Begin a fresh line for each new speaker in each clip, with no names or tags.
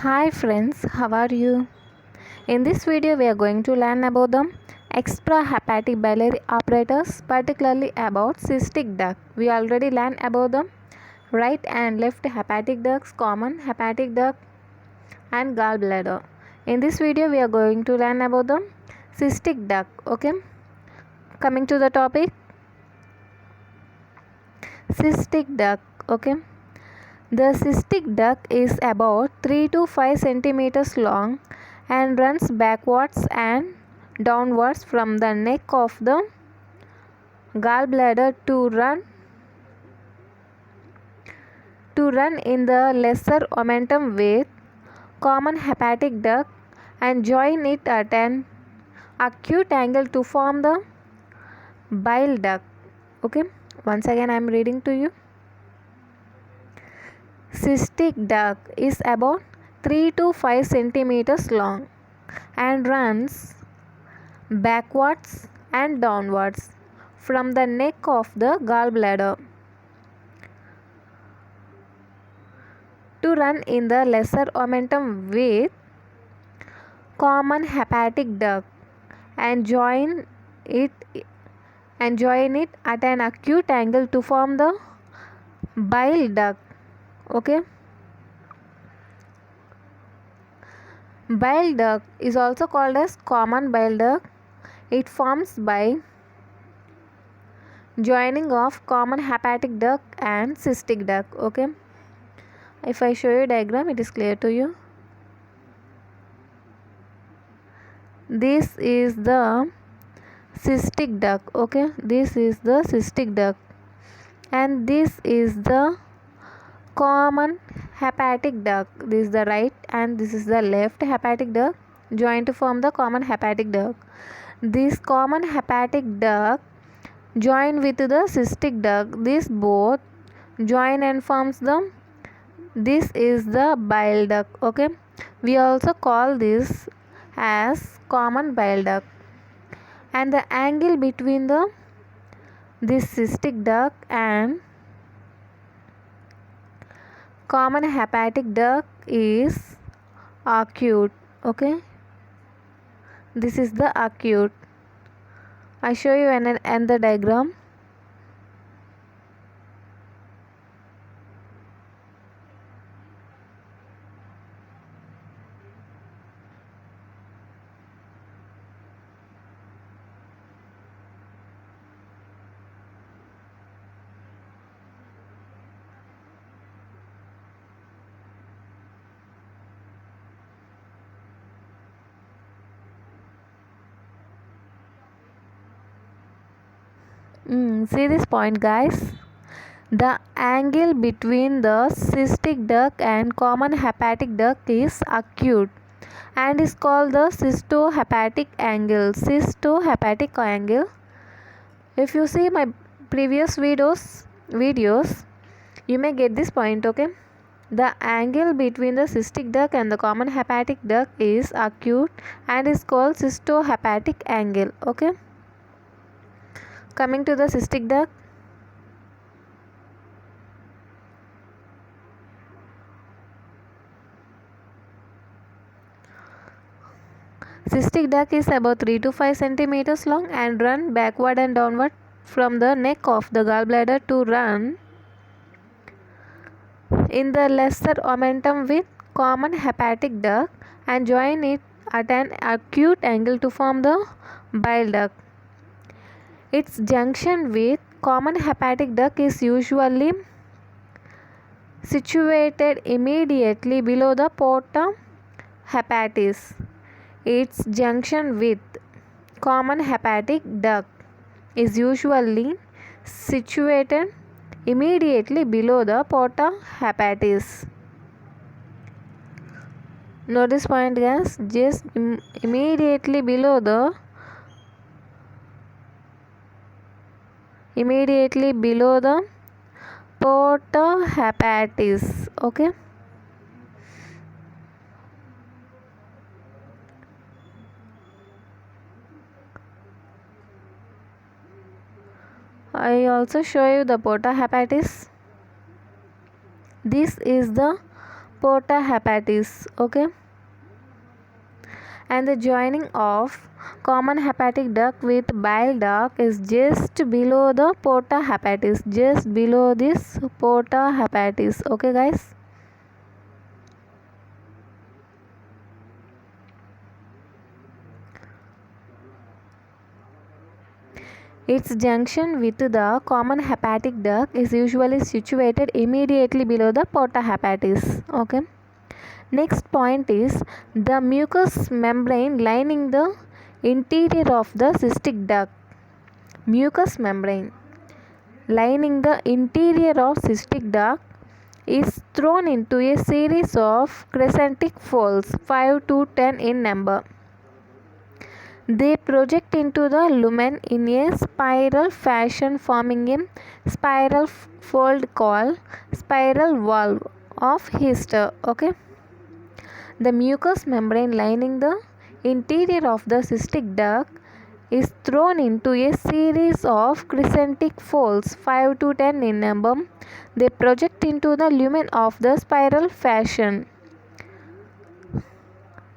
Hi friends, how are you? In this video we are going to learn about the extrahepatic biliary apparatus, particularly about cystic duct. We already learned about the right and left hepatic ducts, common hepatic duct and gallbladder. In this video we are going to learn about the cystic duct. Okay, coming to the topic, cystic duct. Okay, the cystic duct is about 3 to 5 centimeters long and runs backwards and downwards from the neck of the gallbladder to run in the lesser omentum with common hepatic duct and join it at an acute angle to form the bile duct. Okay, once again I am reading to you. Cystic duct is about 3 to 5 centimeters long and runs backwards and downwards from the neck of the gallbladder to run in the lesser omentum with common hepatic duct and join it at an acute angle to form the bile duct. Okay, bile duct is also called as common bile duct. It forms by joining of common hepatic duct and cystic duct. Okay, if I show you diagram, it is clear to you. This is the cystic duct. Okay, this is the cystic duct and this is the common hepatic duct. This is the right and this is the left hepatic duct joined to form the common hepatic duct. This common hepatic duct join with the cystic duct. This both join and forms this is the bile duct. Okay, we also call this as common bile duct, and the angle between this cystic duct and common hepatic duct is acute. Okay, this is the acute. I show you in the diagram. See this point, guys. The angle between the cystic duct and common hepatic duct is acute and is called the cystohepatic angle. Cystohepatic angle. If you see my previous videos, you may get this point. Okay, the angle between the cystic duct and the common hepatic duct is acute and is called cystohepatic angle. Okay, coming to the cystic duct. Cystic duct is about 3 to 5 centimeters long and run backward and downward from the neck of the gallbladder to run in the lesser omentum with common hepatic duct and join it at an acute angle to form the bile duct. Its junction with common hepatic duct is usually situated immediately below the porta hepatis. Its junction with common hepatic duct is usually situated immediately below the porta hepatis. Note this point, guys. Just immediately below the porta hepatis. Okay, I also show you the porta hepatis. This is the porta-hepatis. Okay, and the joining of common hepatic duct with bile duct is just below the porta-hepatis, just below this porta-hepatis. Okay guys, its junction with the common hepatic duct is usually situated immediately below the porta-hepatis. Okay, next point is the mucous membrane lining the interior of the cystic duct. Mucous membrane lining the interior of cystic duct is thrown into a series of crescentic folds, 5 to 10 in number. They project into the lumen in a spiral fashion, forming a spiral fold called spiral valve of Hester. Okay, the mucous membrane lining the interior of the cystic duct is thrown into a series of crescentic folds, 5 to 10 in number. They project into the lumen of the spiral fashion.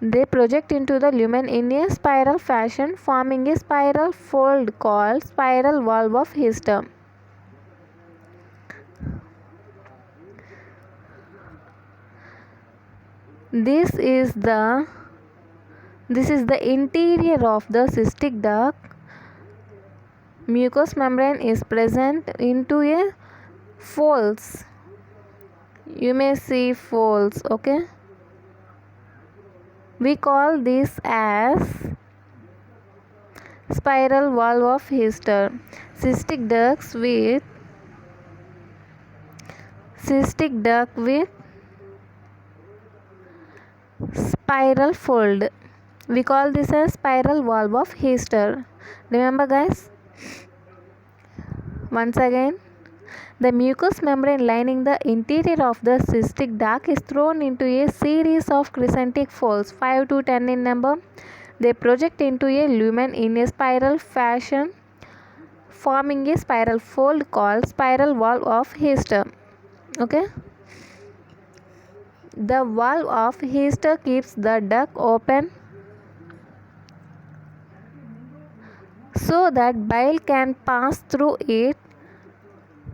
They project into the lumen in a spiral fashion, forming a spiral fold called spiral valve of Hester. This is the interior of the cystic duct. Mucous membrane is present into a folds. You may see folds. Okay, we call this as spiral valve of Hester. Cystic duct with spiral fold, we call this as spiral valve of Hester. Remember guys, once again, the mucous membrane lining the interior of the cystic duct is thrown into a series of crescentic folds, 5 to 10 in number. They project into a lumen in a spiral fashion, forming a spiral fold called spiral valve of Hester. Okay, the valve of Hester keeps the duct open so that bile can pass through it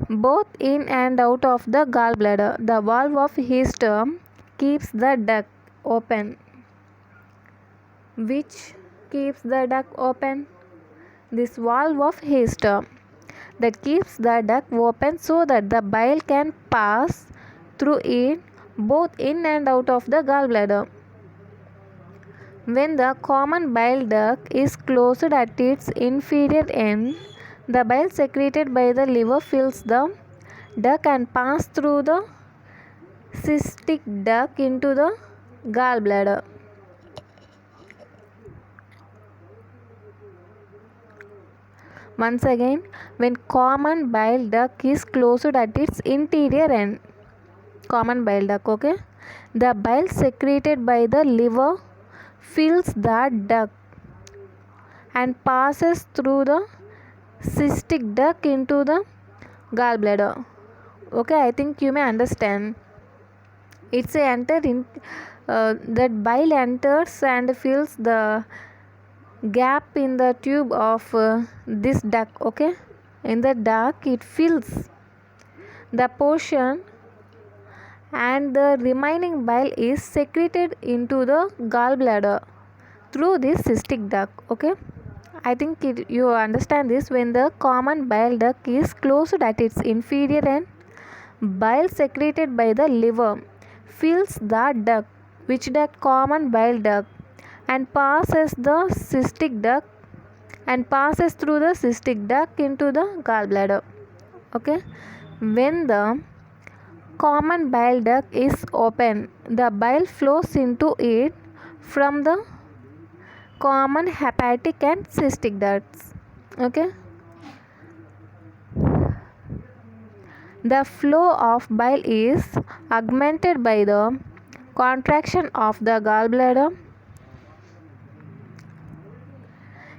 both in and out of the gallbladder. The valve of Hester keeps the duct open. Which keeps the duct open? This valve of Hester that keeps the duct open so that the bile can pass through it both in and out of the gallbladder. When the common bile duct is closed at its inferior end, the bile secreted by the liver fills the duct and passes through the cystic duct into the gallbladder. Once again, when common bile duct is closed at its interior end, common bile duct, okay, the bile secreted by the liver fills the duct and passes through the cystic duct into the gallbladder. Okay, I think you may understand. It's a enter in that bile enters and fills the gap in the tube of this duct. Okay, in the duct it fills the portion and the remaining bile is secreted into the gallbladder through this cystic duct. Okay, I think you understand this. When the common bile duct is closed at its inferior end, bile secreted by the liver fills the duct, which duct? Common bile duct, and passes the cystic duct and passes through the cystic duct into the gallbladder. Okay, when the common bile duct is open, the bile flows into it from the common hepatic and cystic ducts. Okay, the flow of bile is augmented by the contraction of the gallbladder.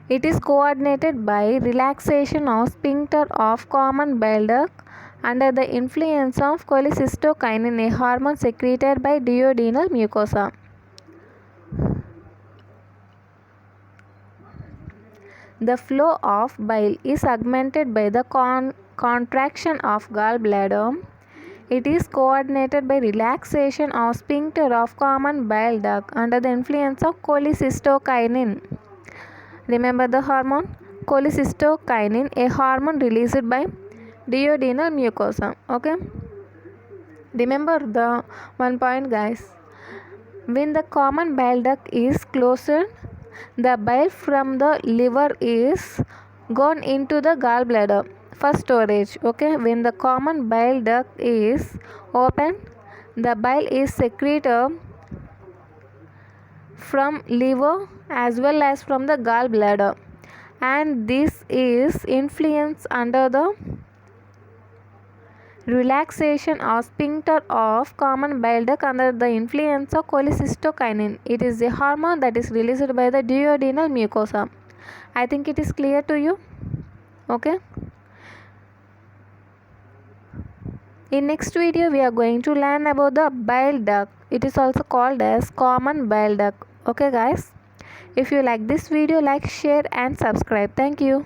It is coordinated by relaxation of sphincter of common bile duct under the influence of cholecystokinin, a hormone secreted by duodenal mucosa. The flow of bile is augmented by the contraction of gallbladder. It is coordinated by relaxation of sphincter of common bile duct under the influence of cholecystokinin. Remember the hormone? Cholecystokinin, a hormone released by duodenal mucosa. Okay? Remember the one point, guys. When the common bile duct is closed, the bile from the liver is gone into the gallbladder for storage. Okay, when the common bile duct is open, the bile is secreted from liver as well as from the gallbladder, and this is influenced under the relaxation of sphincter of common bile duct under the influence of cholecystokinin. It is a hormone that is released by the duodenal mucosa. I think it is clear to you. Okay. In next video we are going to learn about the bile duct. It is also called as common bile duct. Okay guys. If you like this video, like, share and subscribe. Thank you.